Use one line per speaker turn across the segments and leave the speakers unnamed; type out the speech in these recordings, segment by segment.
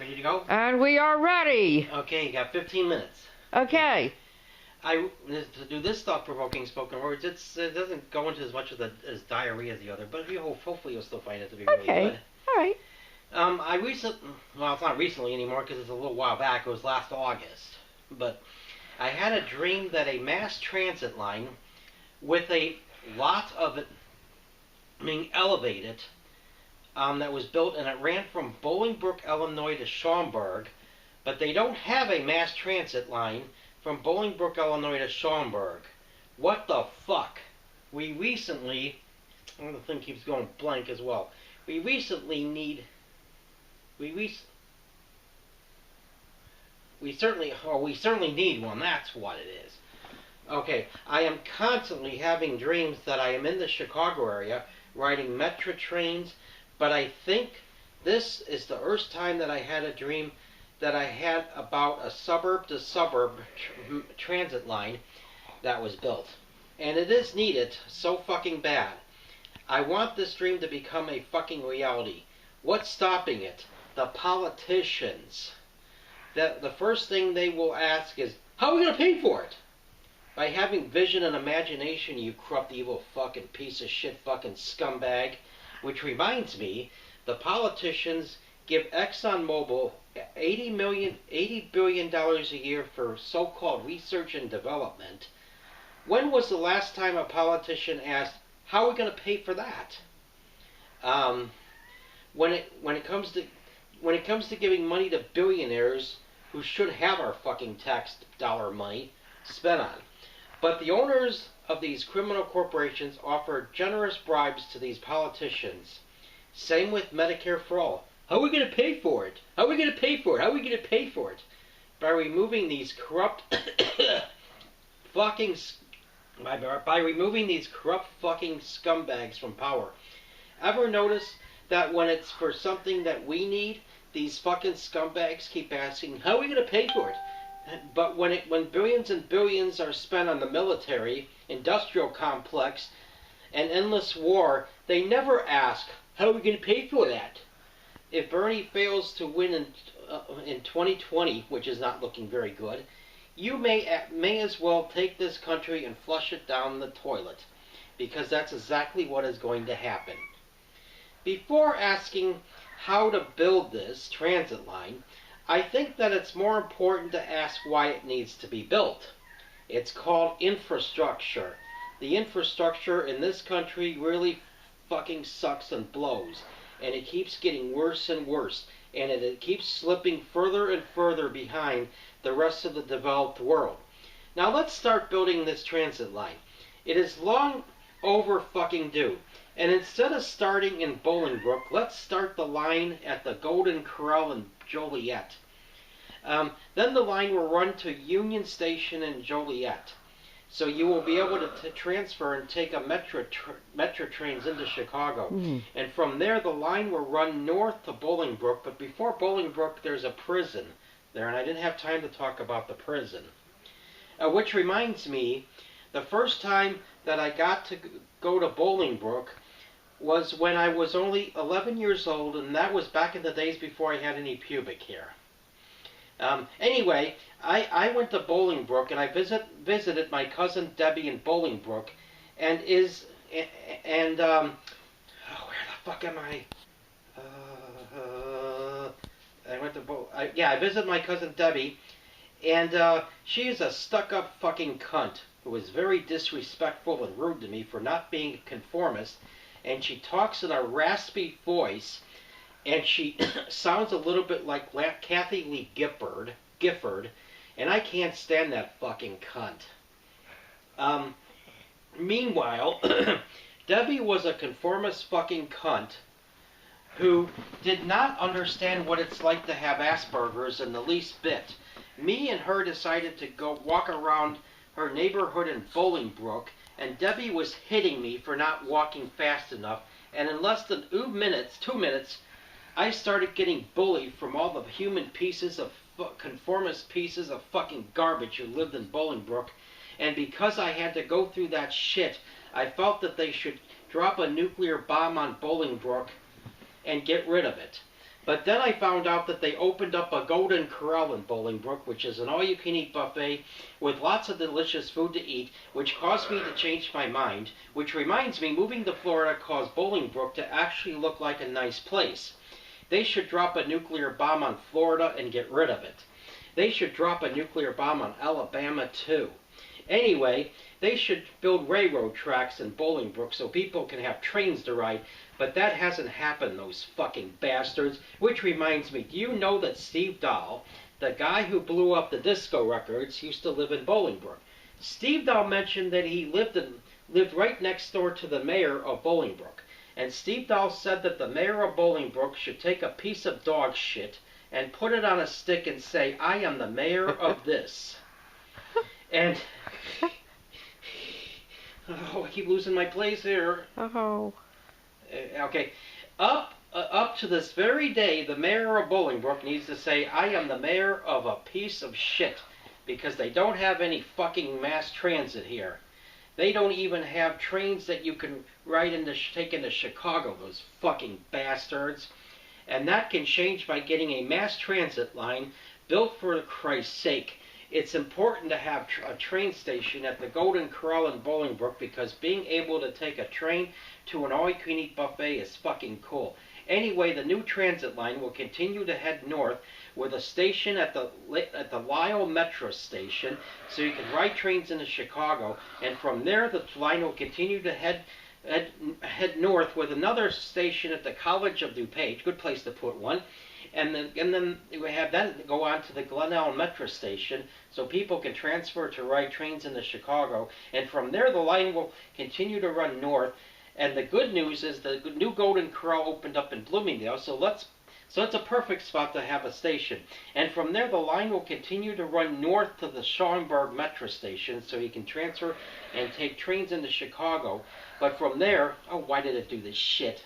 Ready to go?
And we are ready.
Okay, you got 15 minutes.
Okay.
To do this thought-provoking spoken words, it doesn't go into as much as diarrhea as the other, but hopefully you'll still find it to be really good.
All right.
Well, it's not recently anymore because it's a little while back. It was last August. But I had a dream that a mass transit line with a lot of it being elevated that was built, and it ran from Bolingbrook, Illinois to Schaumburg, but they don't have a mass transit line from Bolingbrook, Illinois to Schaumburg. What the fuck? We recently, the thing keeps going blank as well. We certainly need one. That's what it is. Okay, I am constantly having dreams that I am in the Chicago area riding metro trains, but I think this is the first time that I had a dream that I had about a suburb-to-suburb transit line that was built. And it is needed so fucking bad. I want this dream to become a fucking reality. What's stopping it? The politicians. The first thing they will ask is, how are we going to pay for it? By having vision and imagination, you corrupt, evil fucking piece of shit fucking scumbag. Which reminds me, the politicians give ExxonMobil $80 billion a year for so-called research and development. When was the last time a politician asked, how are we going to pay for that? When it comes to giving money to billionaires who should have our fucking tax dollar money spent on. But the owners of these criminal corporations offer generous bribes to these politicians. Same with Medicare for all. How are we going to pay for it? How are we going to pay for it? How are we going to pay for it? By removing these corrupt fucking scumbags from power. Ever notice that when it's for something that we need, these fucking scumbags keep asking, how are we going to pay for it? But when billions and billions are spent on the military, industrial complex, and endless war, they never ask, how are we going to pay for that? If Bernie fails to win in 2020, which is not looking very good, you may as well take this country and flush it down the toilet, because that's exactly what is going to happen. Before asking how to build this transit line, I think that it's more important to ask why it needs to be built. It's called infrastructure. The infrastructure in this country really fucking sucks and blows. And it keeps getting worse and worse. And it keeps slipping further and further behind the rest of the developed world. Now let's start building this transit line. It is long over fucking due. And instead of starting in Bolingbrook, let's start the line at the Golden Corral in Joliet. Then the line will run to Union Station in Joliet. So you will be able to transfer and take a metro trains into Chicago. And from there, the line will run north to Bolingbrook. But before Bolingbrook, there's a prison there. And I didn't have time to talk about the prison. Which reminds me, the first time that I got to go to Bolingbrook was when I was only 11 years old. And that was back in the days before I had any pubic hair. Anyway, I went to Bolingbrook and I visited my cousin Debbie in Bolingbrook, and where the fuck am I? I visited my cousin Debbie, and she is a stuck-up fucking cunt who was very disrespectful and rude to me for not being a conformist, and she talks in a raspy voice. And she sounds a little bit like Kathy Lee Gifford, and I can't stand that fucking cunt. Meanwhile, Debbie was a conformist fucking cunt who did not understand what it's like to have Asperger's in the least bit. Me and her decided to go walk around her neighborhood in Bolingbrook, and Debbie was hitting me for not walking fast enough, and in less than 2 minutes, I started getting bullied from all the conformist pieces of fucking garbage who lived in Bolingbrook. And because I had to go through that shit, I felt that they should drop a nuclear bomb on Bolingbrook and get rid of it. But then I found out that they opened up a Golden Corral in Bolingbrook, which is an all-you-can-eat buffet with lots of delicious food to eat, which caused me to change my mind. Which reminds me, moving to Florida caused Bolingbrook to actually look like a nice place. They should drop a nuclear bomb on Florida and get rid of it. They should drop a nuclear bomb on Alabama, too. Anyway, they should build railroad tracks in Bolingbrook so people can have trains to ride, but that hasn't happened, those fucking bastards. Which reminds me, do you know that Steve Dahl, the guy who blew up the disco records, used to live in Bolingbrook? Steve Dahl mentioned that he lived right next door to the mayor of Bolingbrook. And Steve Dahl said that the mayor of Bolingbrook should take a piece of dog shit and put it on a stick and say, "I am the mayor of this." And oh, I keep losing my place here.
Oh.
Okay, up to this very day, the mayor of Bolingbrook needs to say, "I am the mayor of a piece of shit," because they don't have any fucking mass transit here. They don't even have trains that you can take into Chicago, those fucking bastards. And that can change by getting a mass transit line built for Christ's sake. It's important to have a train station at the Golden Corral in Bolingbrook because being able to take a train to an all-you-can-eat buffet is fucking cool. Anyway, the new transit line will continue to head north with a station at the Lyle Metro station so you can ride trains into Chicago. And from there, the line will continue to head north with another station at the College of DuPage. Good place to put one. And then we have that go on to the Glenelg Metro station so people can transfer to ride trains into Chicago. And from there, the line will continue to run north. And the good news is the new Golden Corral opened up in Bloomingdale, so it's a perfect spot to have a station. And from there, the line will continue to run north to the Schaumburg Metro station so you can transfer and take trains into Chicago. But from there, oh, why did it do this shit?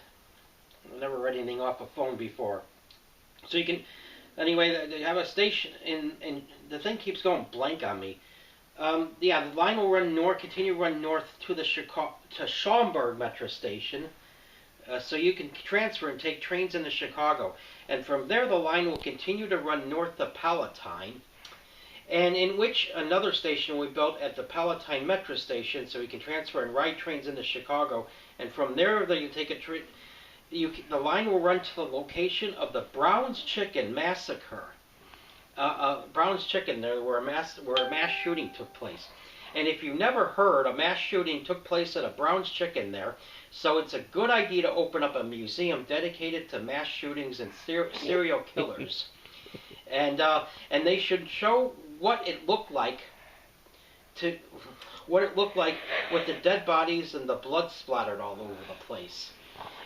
I've never read anything off a phone before. So you can, anyway, they have a station, and the thing keeps going blank on me. Yeah, the line will run north, continue to run north to the Schaumburg Metro station, so you can transfer and take trains into Chicago. And from there, the line will continue to run north to Palatine, and in which another station will be built at the Palatine Metro station, so you can transfer and ride trains into Chicago. And from there, you take a train. The line will run to the location of the Brown's Chicken Massacre. Brown's Chicken, there where a mass shooting took place. And if you've never heard, a mass shooting took place at a Brown's Chicken there, so it's a good idea to open up a museum dedicated to mass shootings and serial killers. And they should show what it looked like with the dead bodies and the blood splattered all over the place.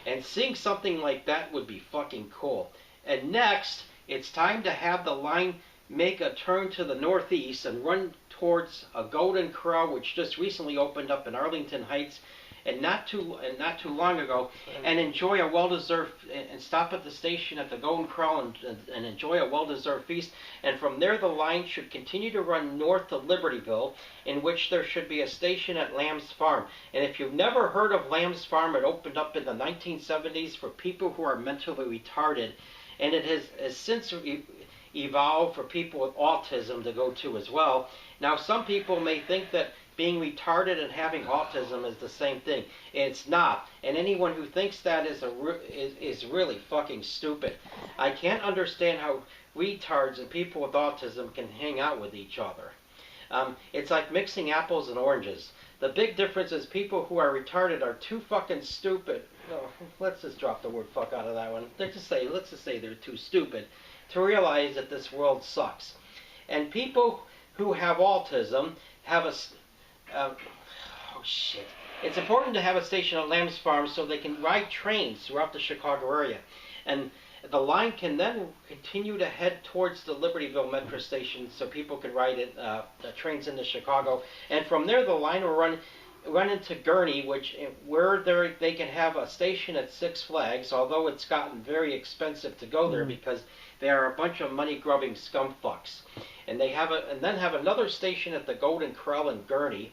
And seeing something like that would be fucking cool. And next, it's time to have the line make a turn to the northeast and run towards a Golden Corral, which just recently opened up in Arlington Heights, and not too long ago, and enjoy a well-deserved, and stop at the station at the Golden Corral and enjoy a well-deserved feast. And from there, the line should continue to run north to Libertyville, in which there should be a station at Lamb's Farm. And if you've never heard of Lamb's Farm, it opened up in the 1970s for people who are mentally retarded, and it has since evolved for people with autism to go to as well. Now, some people may think that being retarded and having autism is the same thing. It's not. And anyone who thinks that is really fucking stupid. I can't understand how retards and people with autism can hang out with each other. It's like mixing apples and oranges. The big difference is people who are retarded are too fucking stupid. No, let's just drop the word fuck out of that one. Let's just say they're too stupid to realize that this world sucks. And people who have autism have oh shit. It's important to have a station at Lamb's Farm so they can ride trains throughout the Chicago area. And the line can then continue to head towards the Libertyville Metro station so people can ride the trains into Chicago. And from there, the line will run into Gurney, where they can have a station at Six Flags, although it's gotten very expensive to go there because they are a bunch of money-grubbing scumfucks. And then have another station at the Golden Corral in Gurney,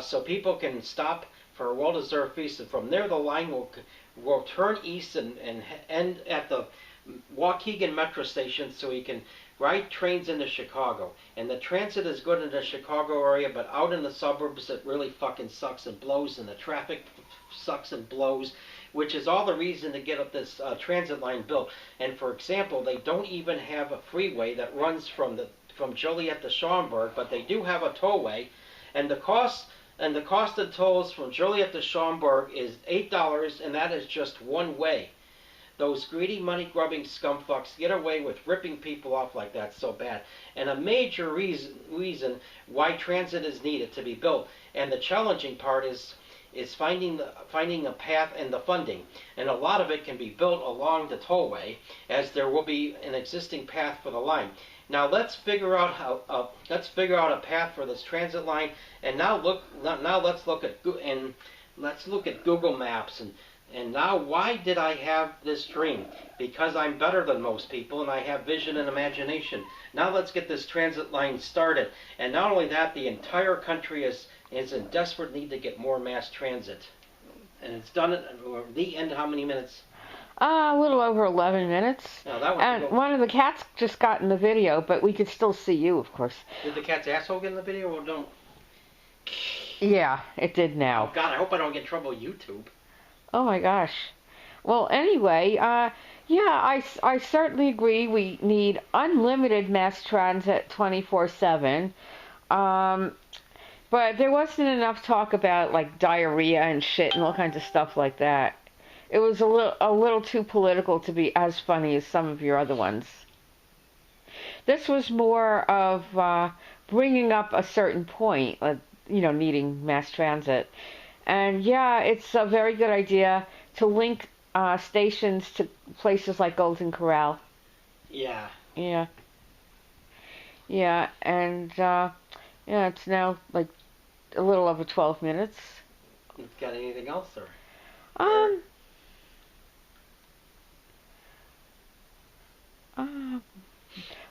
so people can stop for a well-deserved feast. And from there, the line will turn east and end at the Waukegan Metro Station so he can ride trains into Chicago. And the transit is good in the Chicago area, but out in the suburbs it really fucking sucks and blows, and the traffic sucks and blows, which is all the reason to get up this transit line built. And for example, they don't even have a freeway that runs from Joliet to Schaumburg, but they do have a tollway, and the cost of tolls from Joliet to Schaumburg is $8, and that is just one way. Those greedy, money-grubbing scumfucks get away with ripping people off like that so bad. And a major reason why transit is needed to be built. And the challenging part is finding a path and the funding. And a lot of it can be built along the tollway, as there will be an existing path for the line. Now let's figure out a path for this transit line. And now let's look at Google Maps. And now, why did I have this dream? Because I'm better than most people, and I have vision and imagination. Now let's get this transit line started. And not only that, the entire country is in desperate need to get more mass transit. And it's done at the end. How many minutes?
A little over 11 minutes.
Now, that
and one of the cats just got in the video, but we could still see you, of course.
Did the cat's asshole get in the video, or don't?
Yeah, it did now.
Oh God, I hope I don't get in trouble with YouTube.
Oh my gosh. Well, anyway, yeah, I certainly agree we need unlimited mass transit 24/7. But there wasn't enough talk about like diarrhea and shit and all kinds of stuff like that. It was a little too political to be as funny as some of your other ones. This was more of bringing up a certain point, needing mass transit. And yeah, it's a very good idea to link stations to places like Golden Corral.
Yeah.
Yeah. Yeah, and it's now like a little over 12 minutes.
Got anything else, or?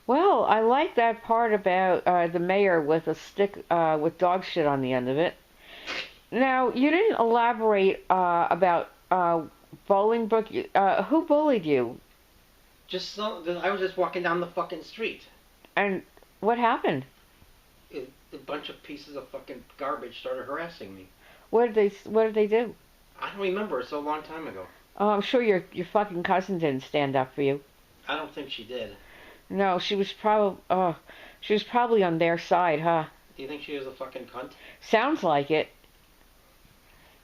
Well, I like that part about the mayor with a stick with dog shit on the end of it. Now, you didn't elaborate about Bolingbrook. Who bullied you?
I was just walking down the fucking street.
And what happened?
A bunch of pieces of fucking garbage started harassing me.
What did they do?
I don't remember. It's a long time ago.
Oh, I'm sure your fucking cousin didn't stand up for you.
I don't think she did.
No, she was probably on their side, huh?
Do you think she was a fucking cunt?
Sounds like it.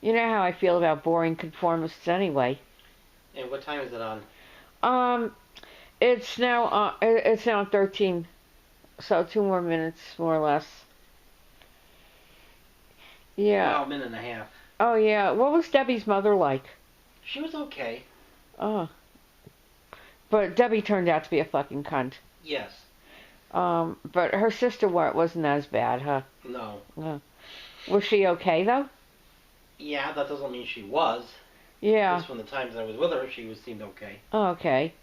You know how I feel about boring conformists anyway.
And what time is it on?
It's now 13, so 2 more minutes, more or less. Yeah.
Well, a minute and a half.
Oh yeah. What was Debbie's mother like?
She was okay.
Oh. But Debbie turned out to be a fucking cunt.
Yes.
But her sister wasn't as bad, huh?
No.
Was she okay though?
Yeah, that doesn't mean she was.
Yeah.
Just from the times I was with her, she seemed okay.
Oh, okay.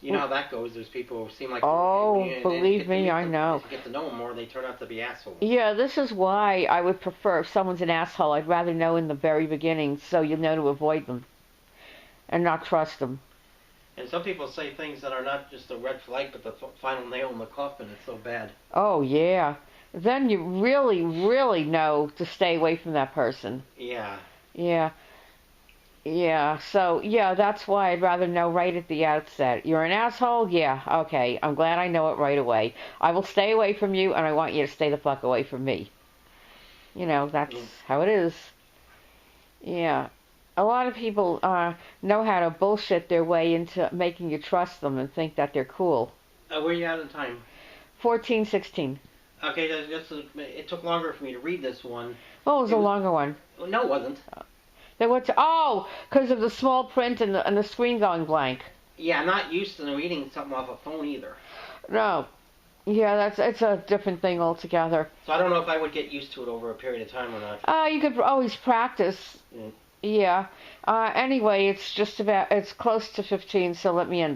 You know how that goes. There's people who seem like...
believe me, I know.
As you get to know them more, they turn out to be assholes.
Yeah, this is why I would prefer, if someone's an asshole, I'd rather know in the very beginning so you know to avoid them. And not trust them.
And some people say things that are not just a red flag, but the final nail in the coffin. It's so bad.
Oh, yeah. Then you really, really know to stay away from that person.
Yeah.
Yeah. Yeah, so, yeah, that's why I'd rather know right at the outset. You're an asshole? Yeah, okay. I'm glad I know it right away. I will stay away from you, and I want you to stay the fuck away from me. You know, that's how it is. Yeah. A lot of people know how to bullshit their way into making you trust them and think that they're cool.
Where are you at in time?
14:16.
Okay, it took longer for me to read this one.
Well, it was a longer one.
No, it wasn't.
Because of the small print and the screen going blank.
Yeah, I'm not used to reading something off a phone either.
No. Yeah, it's a different thing altogether.
So I don't know if I would get used to it over a period of time or not.
You could always practice. Yeah. Anyway, it's close to 15, so let me end